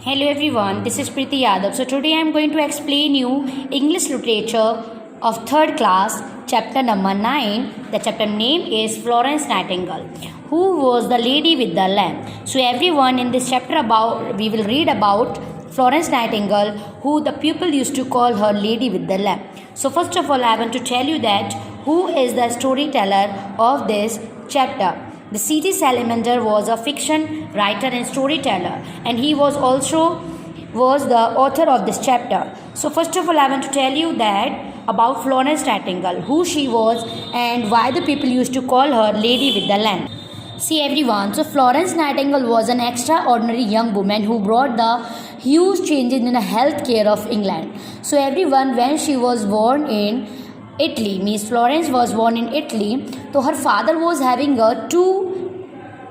Hello everyone, this is Preeti Yadav. So today I am going to explain you English literature of 3rd class, chapter number 9. The chapter name is Florence Nightingale. Who was the lady with the lamp? So everyone, in this chapter we will read about Florence Nightingale, who the people used to call her lady with the lamp. So first of all, I want to tell you that who is the storyteller of this chapter. The C.T. Salamander was a fiction writer and storyteller, and he was the author of this chapter. So first of all, I want to tell you that about Florence Nightingale, who she was and why the people used to call her Lady with the Lamp. See everyone, so Florence Nightingale was an extraordinary young woman who brought the huge changes in the health care of England. So everyone, when she was born in Italy, Miss Florence was born in Italy. So her father was having two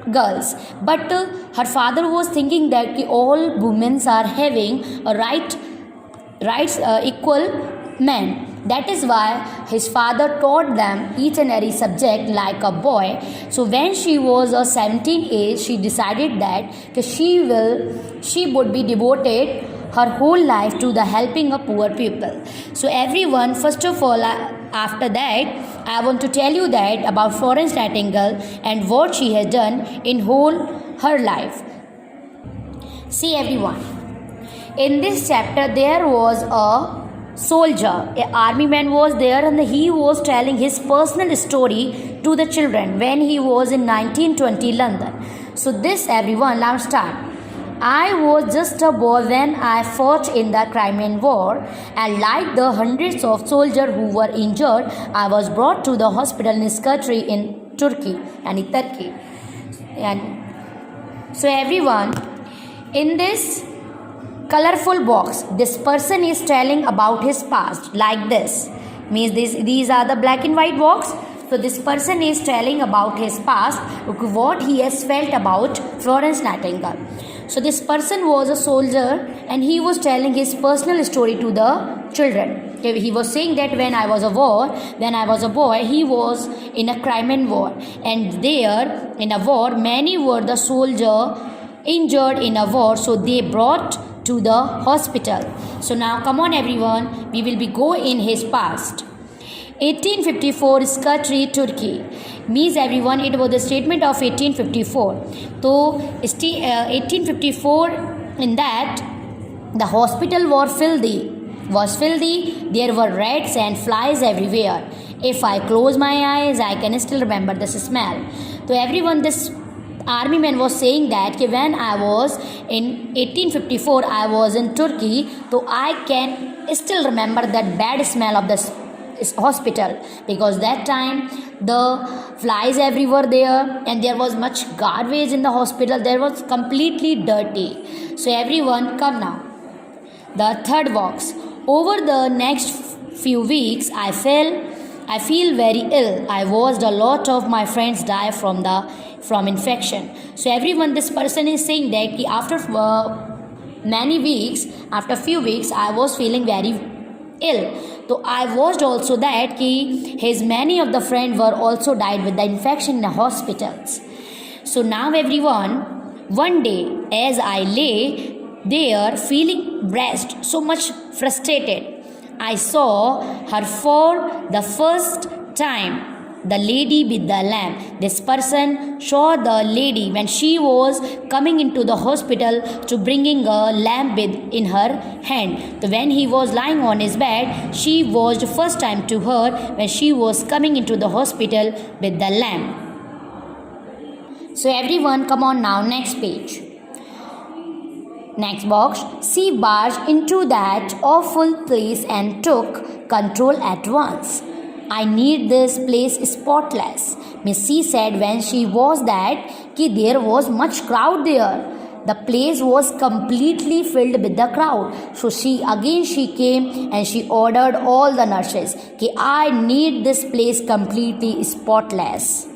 girls, but her father was thinking that all women are having a rights equal men. That is why his father taught them each and every subject like a boy. So when she was 17 age, she decided that she would be devoted her whole life to the helping of poor people. So everyone, first of all, after that, I want to tell you that about Florence Nightingale and what she has done in whole her life. See everyone, in this chapter there was a soldier, an army man was there, and he was telling his personal story to the children when he was in 1920 London. So this everyone, now start. I was just a boy when I fought in the Crimean War, and like the hundreds of soldiers who were injured, I was brought to the hospital in Iskandariya in Turkey. And so everyone, in this colorful box, this person is telling about his past like this. Means these are the black and white box. So this person is telling about his past, what he has felt about Florence Nightingale. So this person was a soldier and he was telling his personal story to the children. He was saying that when I was a boy, he was in a Crimean War, and there in a war, many were the soldier injured in a war, so they brought to the hospital. So now come on everyone, we will be go in his past. 1854 Iskandariya, Turkey. Means everyone, it was the statement of 1854. So 1854, in that the hospital was filthy. There were rats and flies everywhere. If I close my eyes, I can still remember this smell. So everyone, this army man was saying that when I was in 1854, I was in Turkey, so I can still remember that bad smell of the hospital, because that time the flies everywhere there, and there was much garbage in the hospital. There was completely dirty. So everyone, come now, the third box. Over the next few weeks, I feel very ill. I watched a lot of my friends die from infection. So everyone, this person is saying that after few weeks, I was feeling very ill. So I watched also that his many of the friends were also died with the infection in the hospitals. So now everyone, one day as I lay there feeling blessed, so much frustrated, I saw her for the first time, the lady with the lamp. This person saw the lady when she was coming into the hospital to bringing a lamp in her hand. So when he was lying on his bed, she was the first time to her when she was coming into the hospital with the lamp. So everyone, come on now, next page. Next box. She barged into that awful place and took control at once. I need this place spotless. Miss C said when she was that there was much crowd there. The place was completely filled with the crowd. So she came and she ordered all the nurses, I need this place completely spotless.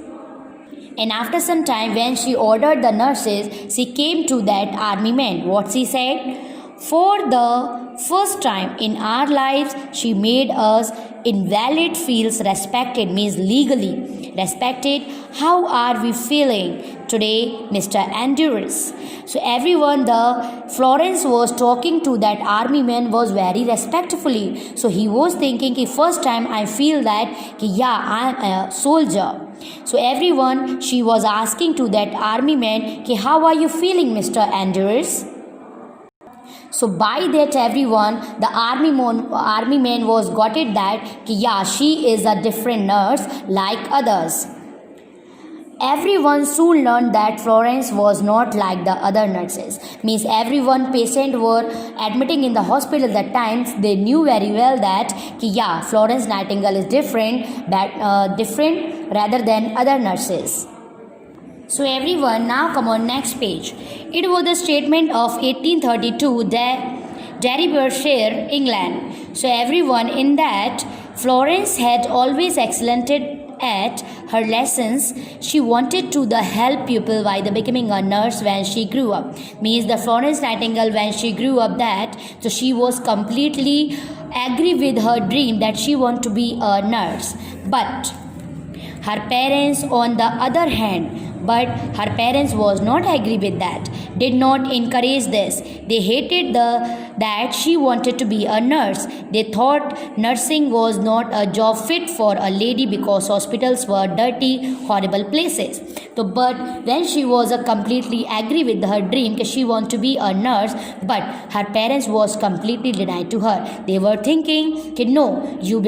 And after some time, when she ordered the nurses, she came to that army man. What she said? For the first time in our lives, she made us invalid feels respected, means legally respected. How are we feeling today, Mr. Andrews? So everyone, the Florence was talking to that army man was very respectfully. So he was thinking, ki first time I feel that, ki yeah, I am a soldier. So everyone, she was asking to that army man, ki how are you feeling, Mr. Andrews? So by that everyone, the army man was got it that ki yeah, she is a different nurse like others. Everyone soon learned that Florence was not like the other nurses. Means everyone patient were admitting in the hospital that times they knew very well that ki yeah, Florence Nightingale is different, different rather than other nurses. So everyone, now come on next page. It was the statement of 1832, Derbyshire, England. So everyone, in that Florence had always excelled at her lessons. She wanted to help people by becoming a nurse when she grew up. Means the Florence Nightingale when she grew up that, so she was completely agree with her dream that she want to be a nurse. But her parents on the other hand, her parents was not agree with that, did not encourage this. They hated that she wanted to be a nurse. They thought nursing was not a job fit for a lady because hospitals were dirty, horrible places. So but when she was completely agree with her dream that she want to be a nurse, but her parents was completely denied to her. They were thinking that no, you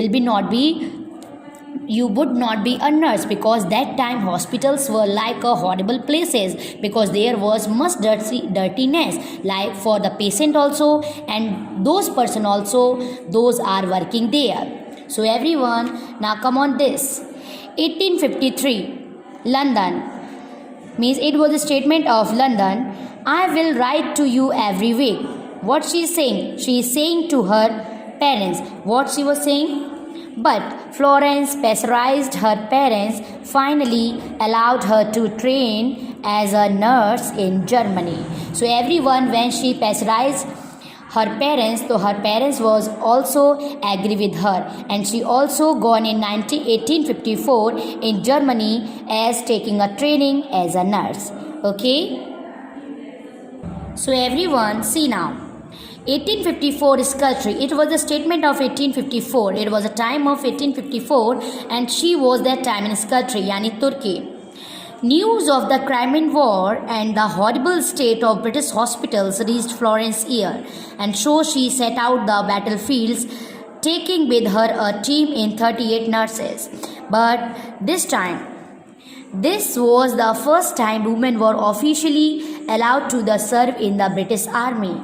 would not be a nurse, because that time hospitals were like a horrible places, because there was much dirtiness like for the patient also and those person also, those are working there. So everyone, now come on this 1853 London, means it was a statement of London. I will write to you every week. What she is saying? She is saying to her parents what she was saying. But Florence pressurized her parents, finally allowed her to train as a nurse in Germany. So everyone, when she pressurized her parents, so her parents was also agree with her, and she also gone in 1854 in Germany as taking a training as a nurse. Okay. So everyone, see now. 1854 sculpture. It was a statement of 1854. It was a time of 1854 and she was that time in sculpture, yani Turkey. News of the Crimean War and the horrible state of British hospitals reached Florence's ear, and so she set out the battlefields, taking with her a team in 38 nurses. But this was the first time women were officially allowed to serve in the British Army.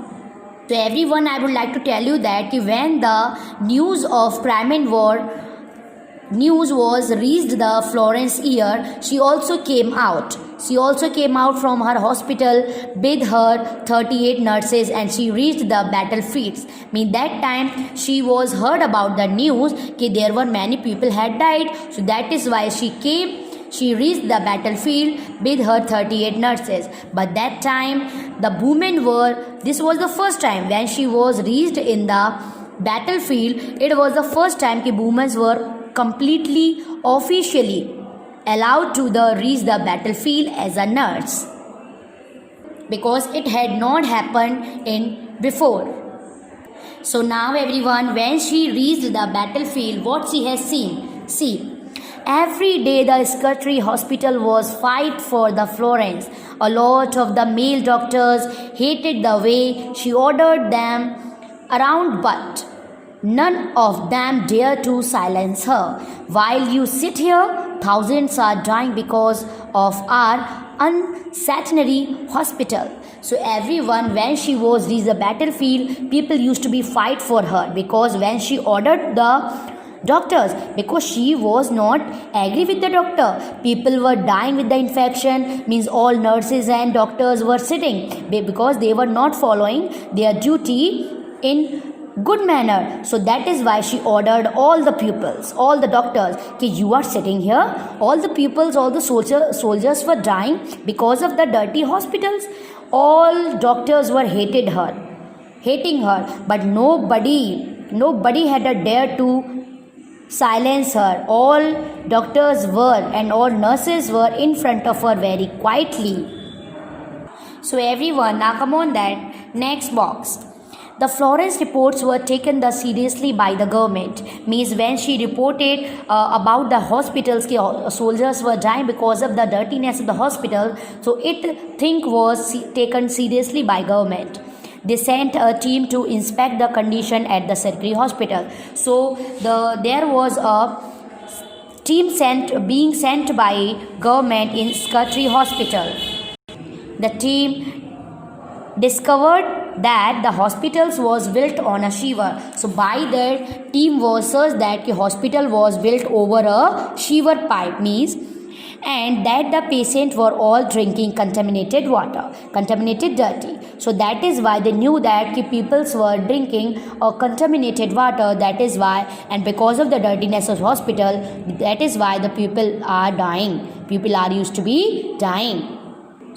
So everyone, I would like to tell you that when the news of Crimean War news was reached the Florence ear, she also came out. She also came out from her hospital with her 38 nurses and she reached the battlefields. Mean that time she was heard about the news that there were many people had died. So that is why she came. She reached the battlefield with her 38 nurses. But that time the women this was the first time when she was reached in the battlefield. It was the first time that women were completely officially allowed to reach the battlefield as a nurse, because it had not happened in before. So now everyone, when she reached the battlefield, what she has seen? See, every day the Scuttery Hospital was fight for the Florence. A lot of the male doctors hated the way she ordered them around, but none of them dare to silence her. While you sit here, thousands are dying because of our unsanitary hospital. So everyone, when she was reached the battlefield, people used to be fight for her, because when she ordered the doctors, because she was not agree with the doctor, people were dying with the infection. Means all nurses and doctors were sitting because they were not following their duty in good manner. So that is why she ordered all the pupils, all the doctors, कि you are sitting here. All the pupils, all the soldiers were dying because of the dirty hospitals. All doctors were hating her, but nobody had a dare to silence her. All doctors were and all nurses were in front of her very quietly. So everyone, now come on that next box. The Florence reports were taken seriously by the government. Means when she reported about the hospitals, soldiers were dying because of the dirtiness of the hospital. So it thing was taken seriously by government. They sent a team to inspect the condition at the Sarkari hospital. So there was a team being sent by government in Sarkari hospital. The team discovered that the hospitals was built on a shiver. So by that team was such that the hospital was built over a shiver pipe, means, and that the patients were all drinking contaminated water, contaminated dirty. So that is why they knew that the peoples were drinking contaminated water. That is why, and because of the dirtiness of hospital, that is why the people are dying. People are used to be dying.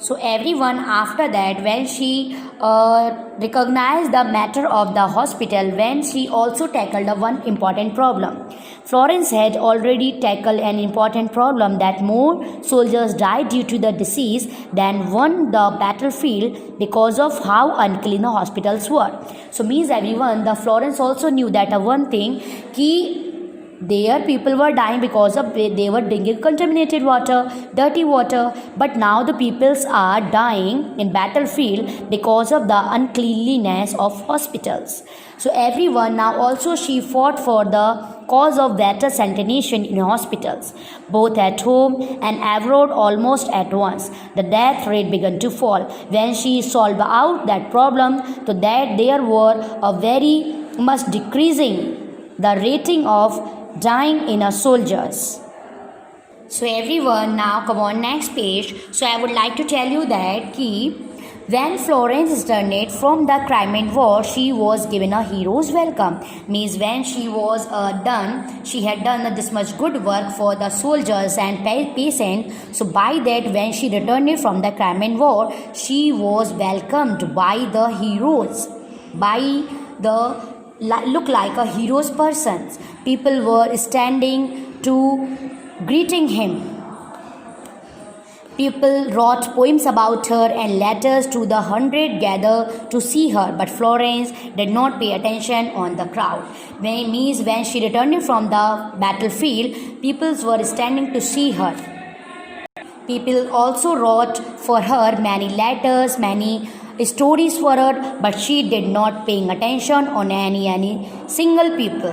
So everyone after that, when she recognized the matter of the hospital, when she also tackled one important problem. Florence had already tackled an important problem that more soldiers died due to the disease than won the battlefield because of how unclean the hospitals were. So means everyone, the Florence also knew that one thing, ki there people were dying because of they were drinking contaminated water, dirty water, but now the peoples are dying in battlefield because of the uncleanliness of hospitals. So everyone, now also she fought for the cause of better sanitation in hospitals, both at home and abroad almost at once. The death rate began to fall. When she solved out that problem, so that there were a very much decreasing the rating of dying in our soldiers. So everyone, now come on next page. So I would like to tell you that when Florence returned from the Crimean War, she was given a hero's welcome. Means when she was done, she had done this much good work for the soldiers and patients. So by that, when she returned from the Crimean War, she was welcomed by the heroes, by the look like a hero's person. People were standing to greeting him. People wrote poems about her and letters to the 100 gathered to see her, but Florence did not pay attention on the crowd. Means when she returned from the battlefield, people were standing to see her. People also wrote for her many letters, many stories for her, but she did not paying attention on any single people.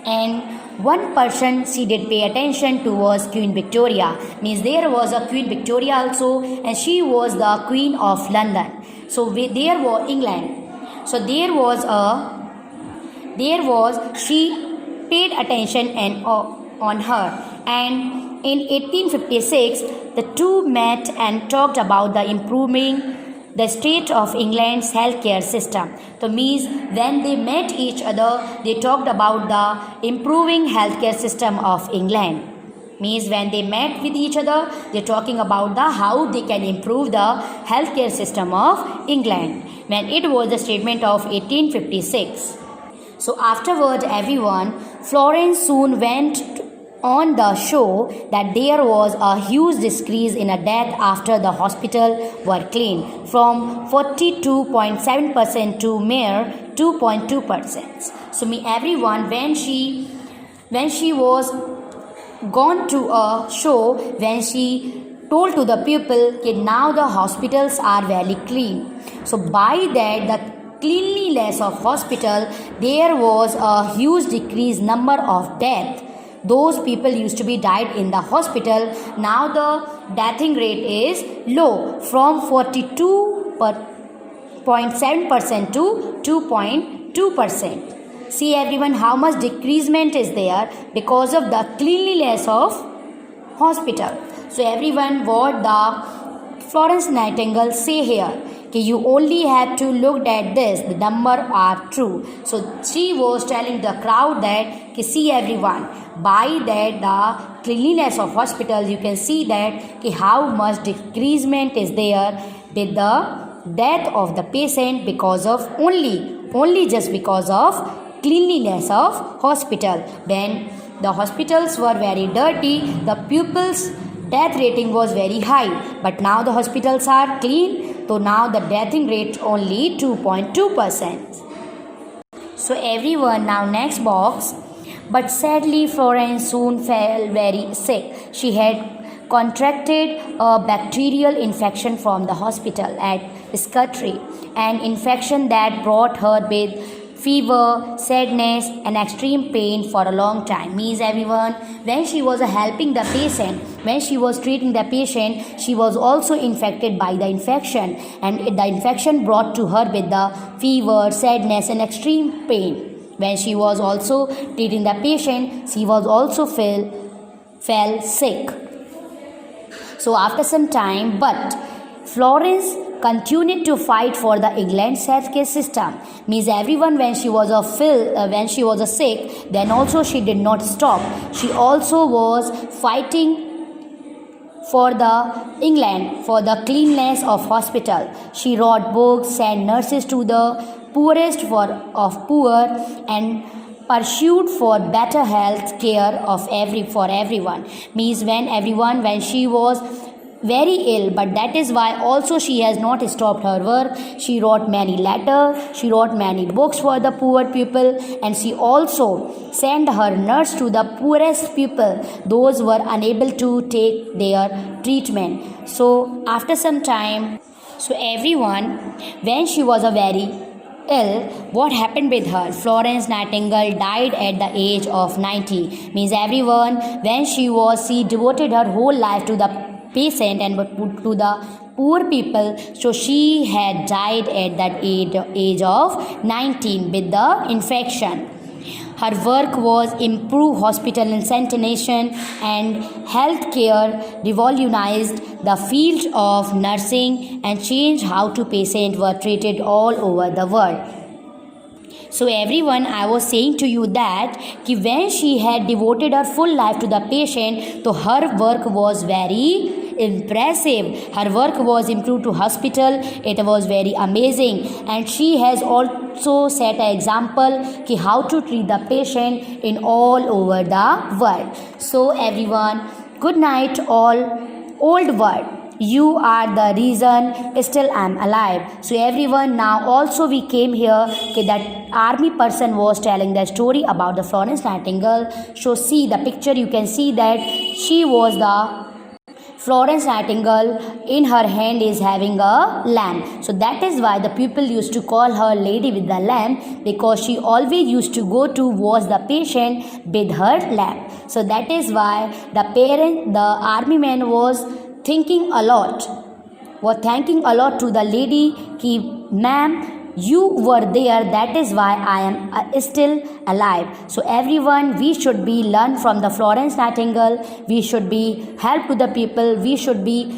And one person she did pay attention to was Queen Victoria. Means there was a Queen Victoria also, and she was the Queen of London. So there was England. So she paid attention on her, and in 1856 the two met and talked about the improving the state of England's healthcare system. So means when they met each other, they talked about the improving healthcare system of England. Means when they met with each other, they're talking about the how they can improve the healthcare system of England. When it was the statement of 1856. So afterward, everyone, Florence soon went on the show that there was a huge decrease in a death after the hospital were cleaned, from 42.7% to mere 2.2%. So everyone, when she was gone to a show, when she told to the people that now the hospitals are very clean. So by that, the cleanliness of hospital, there was a huge decrease number of death. Those people used to be died in the hospital. Now the deathing rate is low, from 42.7% to 2.2%. See everyone, how much decreasement is there because of the cleanliness of hospital. So everyone, what the Florence Nightingale say here, you only have to look at this, the number are true. So she was telling the crowd that, see everyone, by that the cleanliness of hospital, you can see that how much decreasement is there with the death of the patient because of only just because of cleanliness of hospital. When the hospitals were very dirty, the pupils' death rating was very high. But now the hospitals are clean, so now the deathing rate only 2.2%. So everyone, now next box. But sadly, Florence soon fell very sick. She had contracted a bacterial infection from the hospital at Scutari, an infection that brought her with fever, sadness, and extreme pain for a long time. Means everyone, when she was helping the patient, when she was treating the patient, she was also infected by the infection, and the infection brought to her with the fever, sadness, and extreme pain. When she was also treating the patient, she was also fell sick. So after some time, but Florence continued to fight for the England's healthcare system. Means everyone, when she was sick, then also she did not stop. She also was fighting for the England, for the cleanliness of hospital. She wrote books, sent nurses to the poorest of poor, and pursued for better health care for everyone. Means when she was very ill, but that is why also she has not stopped her work. She wrote many letters, she wrote many books for the poor people, and she also sent her nurse to the poorest people, those were unable to take their treatment. So after some time, so everyone, when she was a very ill, what happened with her? Florence Nightingale died at the age of 90. Means everyone, when she devoted her whole life to the patient and to the poor people. So she had died at that age of 19 with the infection. Her work was improve hospital and sanitation and healthcare, revolutionized the field of nursing, and changed how patients were treated all over the world. So everyone, I was saying to you that when she had devoted her full life to the patient, so her work was very impressive. Her work was improved to hospital. It was very amazing, and she has also set an example how to treat the patient in all over the world. So everyone, good night all. Old world, you are the reason still I'm alive. So everyone, now also we came here that army person was telling the story about the Florence Nightingale. So see the picture, you can see that she was the Florence Nightingale. In her hand is having a lamp. So that is why the people used to call her lady with the lamp, because she always used to go to wash the patient with her lamp. So that is why the army man was thanking a lot to the lady ki ma'am, you were there, that is why I am still alive. So everyone, we should be learn from the Florence Nightingale. We should be help to the people. We should be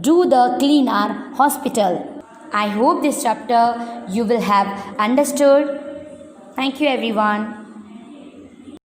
do the clean our hospital. I hope this chapter you will have understood. Thank you everyone.